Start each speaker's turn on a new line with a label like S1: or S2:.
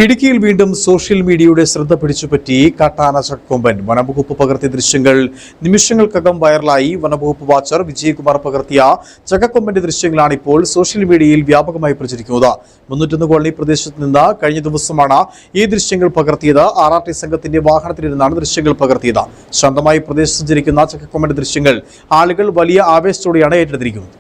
S1: ഇടുക്കിയിൽ വീണ്ടും സോഷ്യൽ മീഡിയയുടെ ശ്രദ്ധ പിടിച്ചുപറ്റി കാട്ടാന ചക്കക്കൊമ്പൻ. വനംവകുപ്പ് പകർത്തിയ ദൃശ്യങ്ങൾ നിമിഷങ്ങൾക്കകം വൈറലായി. വനംവകുപ്പ് വാച്ചർ വിജയകുമാർ പകർത്തിയ ചക്കക്കൊമ്പന്റെ ദൃശ്യങ്ങളാണ് ഇപ്പോൾ സോഷ്യൽ മീഡിയയിൽ വ്യാപകമായി പ്രചരിക്കുന്നത്. 301 കോളനി പ്രദേശത്ത് നിന്ന് കഴിഞ്ഞ ദിവസമാണ് ഈ ദൃശ്യങ്ങൾ പകർത്തിയത്. RRT സംഘത്തിന്റെ വാഹനത്തിലിരുന്നാണ് ദൃശ്യങ്ങൾ പകർത്തിയത്. ശാന്തമായി പ്രദേശത്ത് സഞ്ചരിക്കുന്ന ചക്കക്കൊമ്പന്റെ ദൃശ്യങ്ങൾ ആളുകൾ വലിയ ആവേശത്തോടെയാണ് ഏറ്റെടുത്തിരിക്കുന്നത്.